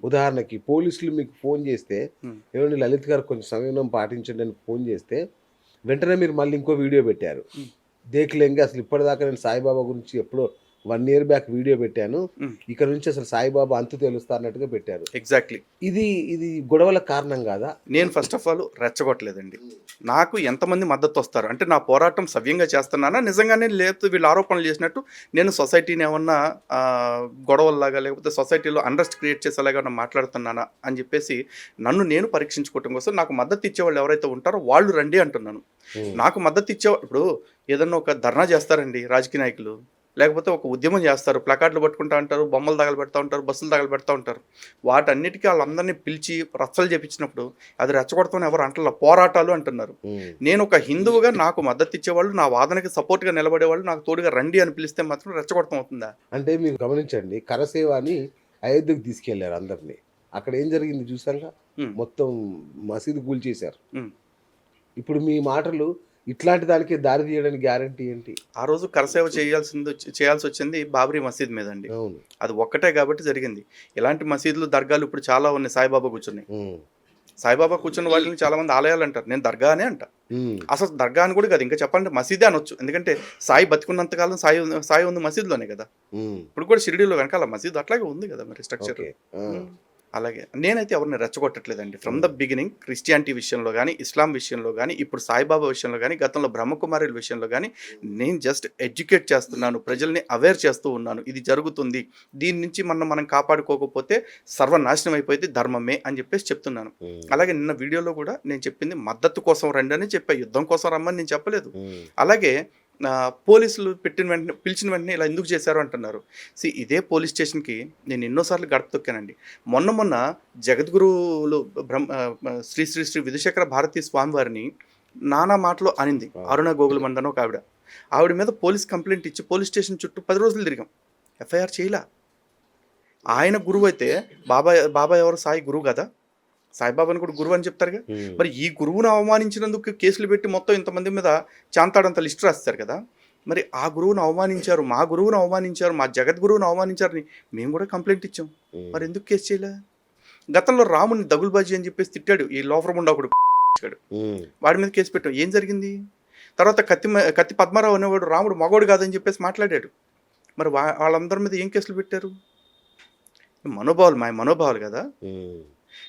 ఉదాహరణకి పోలీసులు మీకు ఫోన్ చేస్తే, హ్మ్. "ఏవండీ లలిత్ గారు కొంచెం సంయమనం పాటించండి" అని ఫోన్ చేస్తే, వెంటనే మీరు మళ్ళీ ఇంకో వీడియో పెట్టారు. హ్మ్. దేఖ్ లెంగే అసలు ఇప్పటిదాకా నేను సాయిబాబా గురించి ఎప్పుడో 1 ఇయర్ బ్యాక్ వీడియో పెట్టాను. హ్మ్. ఇక నుంచి అసలు సాయిబాబా అంతు తెలుస్తా అన్నట్టుగా పెట్టారు. ఎగ్జాక్ట్‌లీ. ఇది గొడవలకు కారణం కాదా? నేను ఫస్ట్ ఆఫ్ ఆల్ రెచ్చగొట్టలేదండి. నాకు ఎంతమంది మద్దతొస్తారు? అంటే నా పోరాటం సవ్యంగా చేస్తున్నానా? నిజంగానే లేకపోతే వీళ్ళు ఆరోపణలు చేసినట్టు నేను సొసైటీని ఏమన్నా గొడవల్లాగా లేకపోతే సొసైటీలో అన్రెస్ట్ క్రియేట్ చేసేలాగా ఏమన్నా మాట్లాడుతున్నానా? అని చెప్పేసి నన్ను నేను పరీక్షించుకోవటం కోసం నాకు మద్దతు ఇచ్చేవాళ్ళు ఎవరైతే ఉంటారో వాళ్ళు రండి అంటున్నాను. హ్మ్. నాకు మద్దతు ఇప్పుడు ఏదన్నా ఒక ధర్నా చేస్తారండి రాజకీయ నాయకులు. లేకపోతే ఒక ఉద్యమం చేస్తారు. ప్లకార్డులు పట్టుకుంటా ఉంటారు. బొమ్మలు తగలబెడతా ఉంటారు. బస్సులు తగలబెడతా ఉంటారు. వాటన్నిటికి ఆళ్ళందరిని పిలిచి రచ్చలు చేపించినప్పుడు అది రెచ్చగొడతామని ఎవరు అంటల్ల. పోరాటాలు అంటున్నారు. హ్మ్. నేను ఒక హిందువుగా నాకు మద్దతిచ్చేవాళ్ళు, నా వాదనకి సపోర్ట్‌గా నిలబడేవాళ్ళు నాకు తోడుగా రండి అని పిలిస్తే మాత్రం రెచ్చగొడతం అవుతుందా? అంటే మీరు గమనించండి, కరసేవ అని అయోధ్యకు తీసుకెళ్లారు అందరిని. అక్కడ ఏం జరిగింది చూసారుగా? హ్మ్. మొత్తం మసీదు కూల్చేశారు. హ్మ్. ఇప్పుడు మీ మాటలు ఇట్లాంటి దానికి దారి తీయడానికి గ్యారంటీ ఏంటి? ఆ రోజు కరసేవ చేయాల్సొచ్చింది బాబ్రీ మసీద్ మీదండి. అవును. అది ఒక్కటే కాబట్టి జరిగింది. ఇలాంటి మసీదులు, దర్గాలు ఇప్పుడు చాలా ఉన్నాయి సాయిబాబా కూర్చున్నాయి. హ్మ్. సాయిబాబా కూర్చున్న వాటిని చాలామంది ఆలయాలంటారు. నేను దర్గా అనే అంటా. హ్మ్. అసలు దర్గా అని కూడా కాదు. ఇంకా చెప్పాలంటే మసీదే అనొచ్చు. ఎందుకంటే సాయి బతికున్నంత కాలం సాయి ఉంది మసీదులోనే కదా! హ్మ్. ఇప్పుడు కూడా షిరిడీలో వెనకాల మసీదు అట్లాగే ఉంది కదా మరి స్ట్రక్చర్. ఓకే. ఆ! హ్మ్. అలాగే నేనైతే ఎవరిని రెచ్చగొట్టట్లేదండి. ఫ్రమ్ ద హ్మ్. బిగినింగ్ క్రిస్టియానిటీ విషయంలో గాని, ఇస్లాం విషయంలో గాని, ఇప్పుడు సాయిబాబా విషయంలో గాని, గతంలో బ్రహ్మకుమారుల విషయంలో గాని నేను జస్ట్ ఎడ్యుకేట్ చేస్తున్నాను. ప్రజల్ని అవేర్ చేస్తూ ఉన్నాను. ఇది జరుగుతుంది. దీని నుంచి మనం కాపాడుకోకపోతే సర్వనాశనం అయిపోయేది ధర్మమే అని చెప్పేసి చెప్తున్నాను. హ్మ్. అలాగే నిన్న వీడియోలో కూడా నేను చెప్పింది మద్దతు కోసం రండని చెప్పా. యుద్ధం కోసం రమ్మని నేను చెప్పలేదు. హ్మ్. అలాగే పోలీసులు పిలిచిన వెంటనే ఇలా ఎందుకు చేశారు అంటున్నారు. ఇదే పోలీస్ స్టేషన్‌కి నేను ఎన్నో సార్లు గడప తొక్కానండి. మొన్న జగద్గురువులు శ్రీ శ్రీ శ్రీ విధుశేఖర భారతీ స్వామి వారిని నానా మాటలు అనింది. ఆ! అరుణ గోగులమంద అని ఒక ఆవిడ. ఆవిడ మీద పోలీస్ కంప్లెయింట్ ఇచ్చి పోలీస్ స్టేషన్ చుట్టూ 10 రోజులు తిరిగాం. ఎఫ్ఐఆర్ చేయలా. ఆయన గురువైతే బాబా ఎవరు సాయి గురువు గదా! సాయిబాబాని కూడా గురువు అని చెప్తారుగా. హ్మ్. మరి ఈ గురువుని అవమానించినందుకు కేసులు పెట్టి మొత్తం ఇంతమంది మీద చాంతాడంత లిస్ట్ రాసేశారు కదా! మరి ఆ గురువుని అవమానించారు, మా గురువుని అవమానించారు, మా జగద్గురువుని అవమానించారని మేము కూడా కంప్లెయింట్ ఇచ్చాం. హ్మ్. మరెందుకు కేసు చేయలే? గతంలో రాముడిని దగులుబాజీ అని చెప్పేసి తిట్టాడు. ఈ లోఫర్ ముండా ఒకడు వాడు. హ్మ్. వాడి మీద కేసు పెట్టాం. ఏం జరిగింది? తర్వాత కత్తి పద్మారావు అనేవాడు రాముడు మగోడు కాదని చెప్పేసి మాట్లాడాడు. మరి వాళ్ళందరి మీద ఏం కేసులు పెట్టారు? మనోభావాలు కదా! హ్మ్.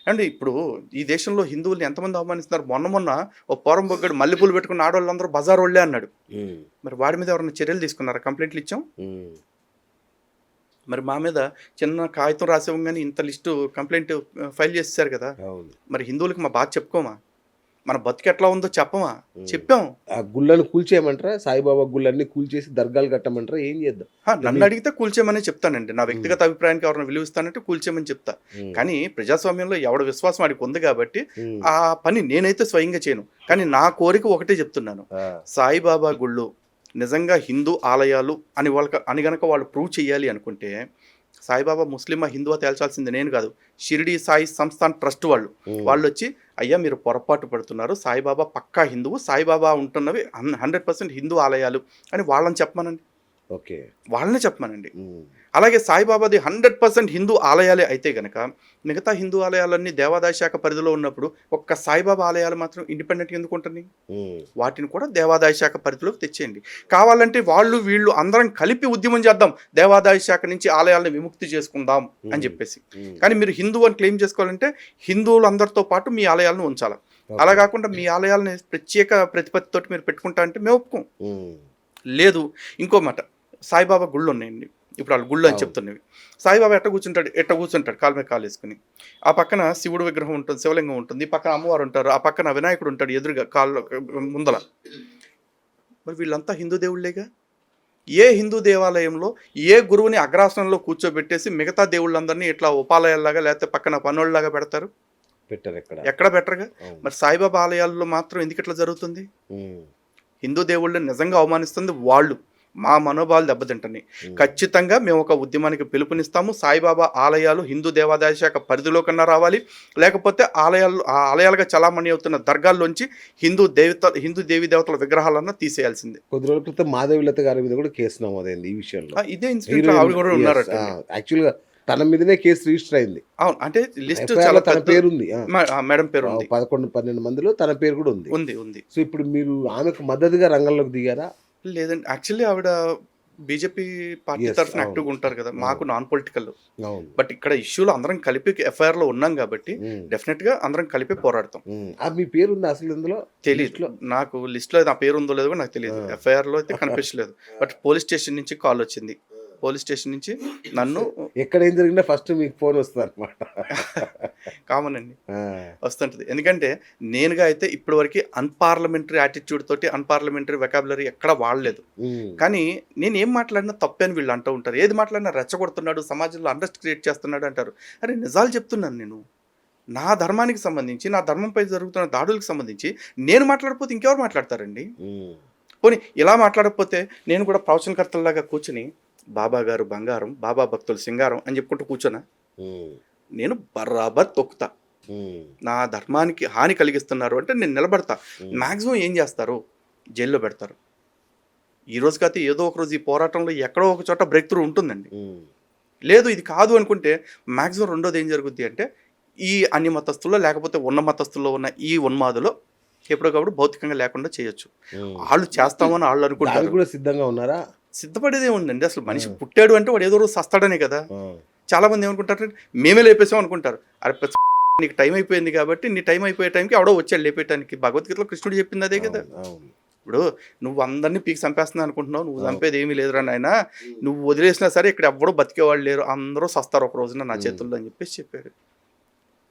అండి ఇప్పుడు ఈ దేశంలో హిందువుల్ని ఎంతమంది అవమానిస్తున్నారు. మొన్న ఓ పోరంబోగ్గాడు మల్లెపూలు పెట్టుకున్న ఆడోళ్ళందరూ బజారోళ్ళే అన్నాడు. హ్మ్. మరి వాడి మీద ఎవరైనా చర్యలు తీసుకున్నారా? కంప్లెయింట్లు ఇచ్చాం. హ్మ్. మరి మా మీద చిన్న కాగితం రాసివ్వంగానే ఇంత లిస్టు కంప్లెయింట్ ఫైల్ చేసేసారు కదా! అవును. మరి హిందువులకి మా బాధ చెప్పుకోమా? మన బతుకు ఎట్లా ఉందో చెప్పమా? హ్మ్. చెప్పాం. ఆ గుళ్ళను కూల్చేయమంటారా? సాయిబాబా గుళ్ళన్నీ కూల్చేసి దర్గాలు కట్టమంటారా? ఏం చేద్దాం? అంటే మీ నన్నడిగితే కూల్చేయమనే చెప్తానండి. నా హ్మ్. వ్యక్తిగత అభిప్రాయానికి ఎవరైనా విలువిస్తానంటే కూల్చేయమని చెప్తా. హ్మ్. కానీ ప్రజాస్వామ్యంలో ఎవడి విశ్వాసం వాడికి ఉంది కాబట్టి హ్మ్. ఆ పని నేనైతే స్వయంగా చేయను. కానీ నా కోరిక ఒకటే చెప్తున్నాను. ఆ! సాయిబాబా గుళ్ళు నిజంగా హిందూ ఆలయాలు అని గనక వాళ్ళు ప్రూవ్ చేయాలి అనుకుంటే సాయిబాబా ముస్లిమా, హిందువా తేల్చాల్సింది నేను కాదు. షిరిడీ సాయి సంస్థాన్ ట్రస్ట్ వాళ్ళు. హ్మ్. వాళ్ళొచ్చి అయ్యా మీరు పొరపాటు పడుతున్నారు. సాయిబాబా పక్కా హిందువు. సాయిబాబా ఉంటున్నవి 100% హిందూ ఆలయాలు అని వాళ్ళని చెప్పమనండి. ఓకే. వాళ్ళనే చెప్పమనండి. హ్మ్. అలాగే సాయిబాబాది 100% హిందూ ఆలయాలే అయితే గనక, మిగతా హిందూ ఆలయాలన్నీ దేవాదాయ శాఖ పరిధిలో ఉన్నప్పుడు, ఒక్క సాయిబాబా ఆలయాలు మాత్రం ఇండిపెండెంట్‌గా ఎందుకుంటున్నాయి? హ్మ్. వాటిని కూడా దేవాదాయ శాఖ పరిధిలోకి తెచ్చేయండి. కావాలంటే వాళ్ళు, వీళ్ళు అందరం కలిపి ఉద్యమం చేద్దాం. దేవాదాయ శాఖ నుంచి ఆలయాలను విముక్తి చేసుకుందాం అని హ్మ్. జెప్పేసి. హ్మ్. కానీ మీరు హిందువు అని క్లెయిమ్ చేసుకోవాలంటే, హిందువులందరితో పాటు మీ ఆలయాలను ఉంచాల. అలా ఓకే. గాకుండా మీ ఆలయాలని ప్రత్యేక ప్రతిపత్తితోటి మీరు పెట్టుకుంటా అంటే మేము ఒప్పుకోం. హ్మ్. లేదు. ఇంకో మాట. సాయిబాబా గుళ్ళున్నాయండి. ఇప్పుడు ఆళ్ళు గుళ్ళు అని అవును. చెప్తున్నవి. సాయిబాబా ఎట్ట కూర్చుంటాడు కాళ్ళ మీద కాలేసుకొని. ఆ పక్కన శివుడు విగ్రహం ఉంటుంది. శివలింగం ఉంటుంది. ఈ పక్కన అమ్మవారు ఉంటారు. ఆ పక్కన వినాయకుడు ఉంటాడు ఎదురుగా ముందల. మరి వీళ్ళంతా హిందూ దేవుళ్ళేగా. ఏ హిందూ దేవాలయంలో ఏ గురువుని అగ్రాసనంలో కూర్చోబెట్టేసి మిగతా దేవుళ్ళందరినీ ఇట్లా ఉపాలయాల్లాగా లేకపోతే పక్కన పనోళ్ళలాగా పెడతారు? పెట్టరెక్కడ. ఎక్కడ బెటర్‌గా. అవును. మరి సాయిబాబా ఆలయాల్లో మాత్రం ఎందుకిట్లా జరుగుతుంది? హ్మ్. హిందూ దేవుళ్ళని నిజంగా అవమానిస్తుంది వాళ్ళు. మా మనోభావాలు దెబ్బతింటున్నాయి. హ్మ్. ఖచ్చితంగా మేము ఒక ఉద్యమానికి పిలుపునిస్తాము. సాయిబాబా ఆలయాలు హిందూ దేవాదాయ శాఖ పరిధిలోకన్నా రావాలి. లేకపోతే ఆలయాలుగా చలామణి అవుతున్న దర్గాల్లోంచి హిందూ దేవీ దేవతల విగ్రహాలన్నా తీసేయాల్సిందే. కొద్ది రోజుల క్రితం మాధవీలత గారి మీద కూడా కేసు నమోదైంది ఈ విషయంలో. ఇదే ఇన్సిడెంట్‌లో హీరోయిన్ ఆవిడ గూడా యెస్. ఆ! ఉన్నారటండి. యాక్చువల్‌గా తన మీదనే కేసు రిజిస్టర్ అయింది. అవును. అంటే లిస్ట్ FIR చాలా లో తన పెద్ద పేరుంది. మేడం పేరు ఉంది. 11, 12 మందిలో తన పేరు కూడా ఉంది. ఉంది. సో ఇప్పుడు మీరు ఆమెకు మద్దతుగా రంగంలోకి దిగారా? లేదండి. యాక్చువల్లీ ఆవిడ బీజేపీ పార్టీ యెస్. తరఫున అవును. యాక్టివ్‌గా ఉంటారు కదా! మాకు అవును. Non political. అవును. బట్ ఇక్కడ ఇష్యూలో అందరం కలిపి ఎఫ్ఐఆర్‌లో ఉన్నాం కాబట్టి హ్మ్. డెఫినిట్‌గా అందరం కలిపి పోరాడతాం. మీ పేరుందా అసలు ఇందులో? తెలీదు. లిస్ట్‌లో? నాకు లిస్ట్‌లో నా పేరు ఉందో లేదో కూడా నాకు తెలీదు. ఆ! ఎఫ్ఐఆర్‌లో అయితే కనిపించలేదు. బట్ పోలీస్ స్టేషన్ నుంచి కాల్ వచ్చింది. పోలీస్ స్టేషన్ నుంచి నన్ను ఎక్కడ ఏం జరిగినా ఫస్ట్ మీకు ఫోన్ వస్తదనమాట. కామన్ అండి. ఆ! వస్తుంటది. ఎందుకంటే నేనుగా అయితే ఇప్పటివరకి అన్‌పార్లమెంటరీ యాటిట్యూడ్ తోటి అన్‌పార్లమెంటరీ వొకాబులరీ ఎక్కడ వాడలేదు. హ్మ్. కానీ నేనేం మాట్లాడినా తప్పే అని వీళ్ళు అంటూ ఉంటారు. ఏది మాట్లాడినా రెచ్చగొడుతున్నాడు, సమాజంలో అన్రెస్ట్ క్రియేట్ చేస్తున్నాడు అంటారు. అరే నిజాలు చెప్తున్నాను నేను. నా ధర్మానికి సంబంధించి, నా ధర్మంపై జరుగుతున్న దాడులకు సంబంధించి నేను మాట్లాడకపోతే ఇంకెవరు మాట్లాడతారండి? హ్మ్. పోనీ ఇలా మాట్లాడకపోతే నేను కూడా ప్రవచనకర్తల్లాగా కూర్చొని బాబా గారు బంగారం, బాబా భక్తులు సింగారం అని చెప్పుకుంటూ కూర్చోనా? హ్మ్. నేను బరాబర్ తొక్కుతా. హ్మ్. నా ధర్మానికి హాని కలిగిస్తున్నారు అంటే నేను నిలబడతా. హ్మ్. మాక్సిమం ఏం చేస్తారు? జైల్లో పెడతారు. ఈ రోజు కాతే ఏదో ఒక రోజు ఈ పోరాటంలో ఎక్కడో ఒక చోట బ్రేక్ త్రూ ఉంటుందండి. హ్మ్. లేదు ఇది కాదు అనుకుంటే మాక్సిమం రెండోది ఏం జరుగుద్ది అంటే ఈ అన్ని మతస్థుల్లో లేకపోతే ఉన్న మతస్థుల్లో ఉన్న ఈ ఉన్మాదులో ఎప్పటికప్పుడు భౌతికంగా లేకుండా చేయొచ్చు. హ్మ్. ఆళ్ళు చేస్తామని ఆళ్ళు దానికి అనుకుంటారు. కూడా సిద్ధంగా ఉన్నారా? సిద్ధపడేదే ఉందండి. అసలు మనిషి ఆ! పుట్టాడు అంటే వాడు ఏదో రోజు సస్తాడనే కదా! ఆ! చాలా మంది ఏమనుకుంటారంటే మేమే లేపేసాం అనుకుంటారు. అరే నీకు టైం అయిపోయింది కాబట్టి నీ టైం అయిపోయే టైంకి ఎవడో వచ్చాడు లేపేయటానికి. భగవద్గీతలో కృష్ణుడు చెప్పింది అదే కదా! అవును. అవును. ఇప్పుడు నువ్వు అందరిని పీకి చంపేస్తున్నావు అనుకుంటున్నావు. నువ్వు అవును. చంపేది ఏమీ లేదురా నాయనా. నువ్వు వదిలేసినా సరే ఇక్కడ ఎవ్వడూ బతికేవాళ్ళు లేరు. అందరూ సస్తారు ఒక రోజున నా హ్మ్. చేతుల్లో అని చెప్పేసి చెప్పాడు.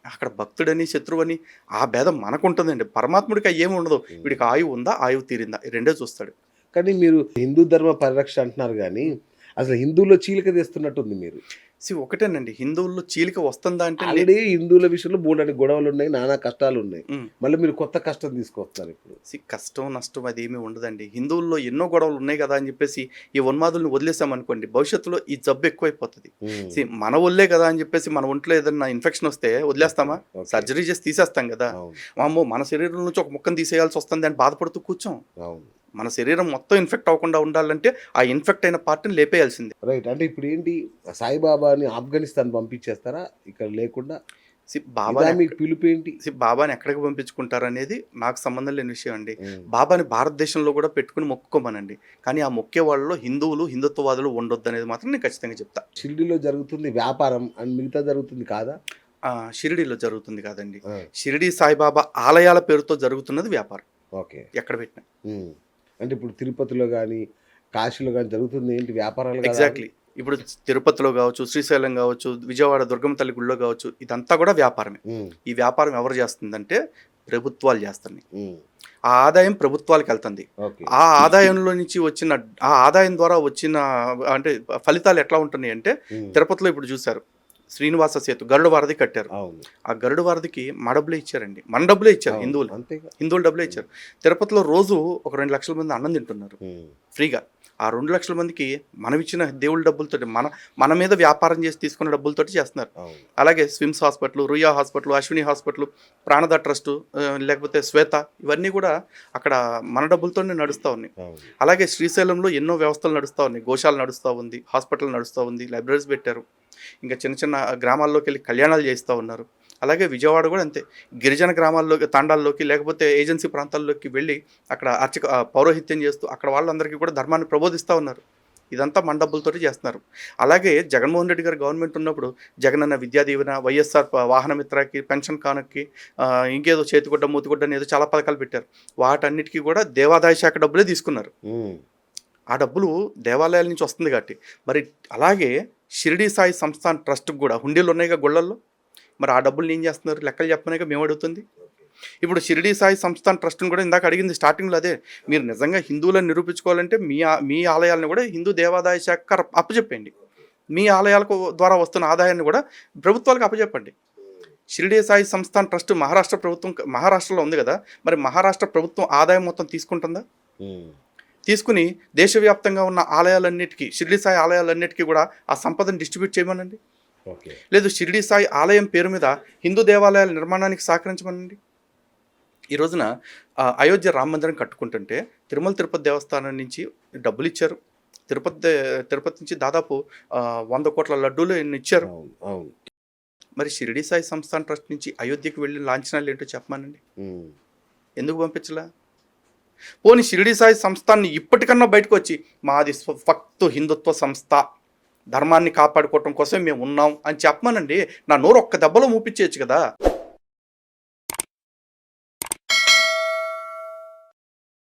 అక్కడ భక్తుడని, శత్రువని ఆ భేదం మనకుంటుందండి. పరమాత్ముడికి అయ్యేమి ఉండదు. హ్మ్. వీడికి ఆయువు ఉందా? ఆయువు తీరిందా? ఈ రెండే చూస్తాడు. కానీ మీరు హిందూ ధర్మ పరిరక్ష అంటున్నారు గానీ, అసలు హిందువుల్లో చీలిక తెస్తున్నట్టుంది మీరు. ఒకటేనండి హిందువుల్లో చీలిక వస్తుందా అంటే ఆల్రెడీ హిందువుల విషయంలో బోలెడన్ని గొడవలున్నాయి, నానా కష్టాలున్నాయి. హ్మ్. మళ్ళీ మీరు కొత్త కష్టం తీసుకొస్తున్నారు ఇప్పుడు. కష్టం, నష్టం అదేమీ ఉండదండి. హిందువుల్లో ఎన్నో గొడవలు ఉన్నాయి కదా అని చెప్పేసి ఈ ఉన్మాదుల్ని వదిలేసామనుకోండి భవిష్యత్తులో ఈ జబ్బు ఎక్కువైపోతది. హ్మ్. మన ఒళ్ళే కదా అని చెప్పేసి మన ఒంట్లో ఏదన్నా ఇన్ఫెక్షన్ వస్తే ఓకే. వదిలేస్తామా? ఓకే. సర్జరీ చేసి తీసేస్తాం కదా! అవును. వామ్మో! మన శరీరం నుంచి ఒక ముక్కని తీసేయాల్సి వస్తుంది అని బాధపడుతూ కూర్చోం. అవును. మన శరీరం మొత్తం ఇన్ఫెక్ట్ అవ్వకుండా ఉండాలంటే ఆ ఇన్ఫెక్ట్ అయిన పార్ట్‌ని లేపేయాల్సిందే. రైట్. అంటే ఇప్పుడేంటి సాయిబాబాని ఆఫ్ఘనిస్తాన్ పంపించేస్తారా? ఇక్కడ లేకుండా? ఇదా బాబాని మీకు పిలుపేంటి? బాబాని ఎక్కడికి పంపించుకుంటారనేది నాకు సంబంధం లేని విషయం అండి. హ్మ్. బాబాని భారతదేశంలో కూడా పెట్టుకొని మొక్కుకోమనండి. కానీ ఆ మొక్కే వాళ్ళలో హిందువులు, హిందుత్వవాదులు ఉండొద్దనేది మాత్రం నేను ఖచ్చితంగా చెప్తా. షిరిడీలో జరుగుతుంది వ్యాపారం అండ్ మిగతా జరుగుతుంది కాదా? షిరిడీలో జరుగుతుంది కాదండి. ఆ! షిరిడీ సాయిబాబా ఆలయాల పేరుతో జరుగుతున్నది వ్యాపారం. ఓకే. ఎక్కడ పెట్టినా. హ్మ్. అంటే ఇప్పుడు తిరుపతిలో గాని, కాశీలో గాని జరుగుతుంది ఏంటి వ్యాపారాలు కాదా అవి? ఎగ్జాక్ట్‌లీ. ఇప్పుడు తిరుపతిలో గావచ్చు, శ్రీశైలం గావచ్చు, విజయవాడ దుర్గమ్మ తల్లి గుడిలో గావచ్చు, ఇదంతా కూడా వ్యాపారమే. హ్మ్. ఈ వ్యాపారం ఎవరు చేస్తుందంటే ప్రభుత్వాలు చేస్తున్నాయి. హ్మ్. ఆ ఆదాయం ప్రభుత్వాలకెళ్తంది. ఓకే. ఆ ఆదాయంలో నుంచి వచ్చిన ఆ ఆదాయం ద్వారా వచ్చిన అంటే ఫలితాలు ఎట్లా ఉంటున్నాయంటే హ్మ్. తిరుపతిలో ఇప్పుడు చూసారు. శ్రీనివాస సేతు గరుడ వారధి కట్టారు. అవును. ఆ గరుడ వారధికి మా డబ్బులే ఇచ్చారండి. మన డబ్బులే ఇచ్చారు అవును. హిందువులు. అంతేగా. హిందువుల డబ్బులే ఇచ్చారు. తిరుపతిలో రోజు ఒక 2,00,000 మంది అన్నం తింటున్నారు హ్మ్. ఫ్రీగా. ఆ 2,00,000 మందికి మనమిచ్చిన దేవుళ్ళ డబ్బులతోటి మన మీద వ్యాపారం చేసి తీసుకున్న డబ్బులతోటి చేస్తున్నారు. అవును. అలాగే SVIMS hospital, Ruia hospital, Ashwini hospital, Pranada trust లేకపోతే శ్వేత ఇవన్నీ కూడా అక్కడ మన డబ్బులతోనే నడుస్తా ఉన్నాయి. అవును. అలాగే శ్రీశైలంలో ఎన్నో వ్యవస్థలు నడుస్తా ఉన్నాయి. గోశాల నడుస్తా ఉంది, హాస్పిటల్ నడుస్తా ఉంది, లైబ్రరీస్ పెట్టారు. ఇంకా చిన్న చిన్న గ్రామాల్లోకెళ్ళి కళ్యాణాలు చేయిస్తా ఉన్నారు. అలాగే విజయవాడ కూడా అంతే. గిరిజన గ్రామాల్లోకి, తాండాల్లోకి లేకపోతే ఏజెన్సీ ప్రాంతాల్లోకి వెళ్ళి అక్కడ పౌరోహిత్యం చేస్తూ అక్కడ వాళ్ళందరికీ కూడా ధర్మాన్ని ప్రబోధిస్తా ఉన్నారు. ఇదంతా మన డబ్బులతోటి చేస్తున్నారు. అలాగే జగన్మోహన్ రెడ్డి గారు గవర్నమెంట్ ఉన్నప్పుడు జగనన్న విద్యా దీవెన, వైఎస్ఆర్ వాహన మిత్రకి, పెన్షన్ కానుకకి ఇంకేదో చేతిగుడ్డ, మూతిగుడ్డ అని ఏదో చాలా పథకాలు పెట్టారు. వాటన్నిటికీ కూడా దేవాదాయ శాఖ డబ్బులే తీసుకున్నారు. హ్మ్. ఆ డబ్బులు దేవాలయాల నుంచి వస్తుంది కాబట్టి. మరి అలాగే షిరిడీ సాయి సంస్థాన్ ట్రస్ట్‌కి కూడా హుండీలు ఉన్నాయిగా గుళ్ళల్లో. మరి ఆ డబ్బుల్ని ఏం చేస్తున్నారు? లెక్కలు చెప్పమనేగా మేము అడుగుతుంది. ఇప్పుడు షిరిడీ సాయి సంస్థాన్ ట్రస్ట్‌ని కూడా ఇందాక అడిగింది స్టార్టింగ్‌లో అదే. మీరు నిజంగా హిందువులని నిరూపించుకోవాలంటే మీ ఆలయాలను కూడా హిందూ దేవాదాయ శాఖకు అప్పజెప్పండి. మీ ఆలయాలకు ద్వారా వస్తున్న ఆదాయాన్ని కూడా ప్రభుత్వాలకు అప్పజెప్పండి. షిరిడీ సాయి సంస్థాన్ ట్రస్ట్ మహారాష్ట్ర ప్రభుత్వం మహారాష్ట్రలో ఉంది కదా! మరి మహారాష్ట్ర ప్రభుత్వం ఆదాయం మొత్తం తీసుకుంటుందా? హ్మ్. తీసుకుని దేశవ్యాప్తంగా ఉన్న ఆలయాలన్నిటికీ, షిరిడీ సాయి ఆలయాలన్నిటికీ కూడా ఆ సంపదను డిస్ట్రిబ్యూట్ చేయమనండి. ఓకే. లేదు షిరిడీ సాయి ఆలయం పేరు మీద హిందూ దేవాలయాల నిర్మాణానికి సహకరించమనండి. ఈ రోజున అయోధ్య రామ మందిరం కట్టుకుంటుంటే తిరుమల తిరుపతి దేవస్థానం నుంచి డబ్బులిచ్చారు. తిరుపతి నుంచి దాదాపు 100 కోట్ల లడ్డూలు ఎన్ని ఇచ్చారు. అవును, అవును. మరి షిరిడి సాయి సంస్థాన్ ట్రస్ట్ నుంచి అయోధ్యకి వెళ్ళిన లాంఛనాలు ఏంటో చెప్పమానండి. ఉమ్. ఎందుకు పంపించలా? పోనీ షిరిడి సాయి సంస్థాన్ని ఇప్పటికన్నా బయటకు వచ్చి మాది ఫక్తు హిందుత్వ సంస్థ, ధర్మాన్ని కాపాడుకోవటం కోసం మేము ఉన్నాం అని చెప్పమానండి. నా నోరు ఒక్క దెబ్బలో మూపించేయచ్చు కదా.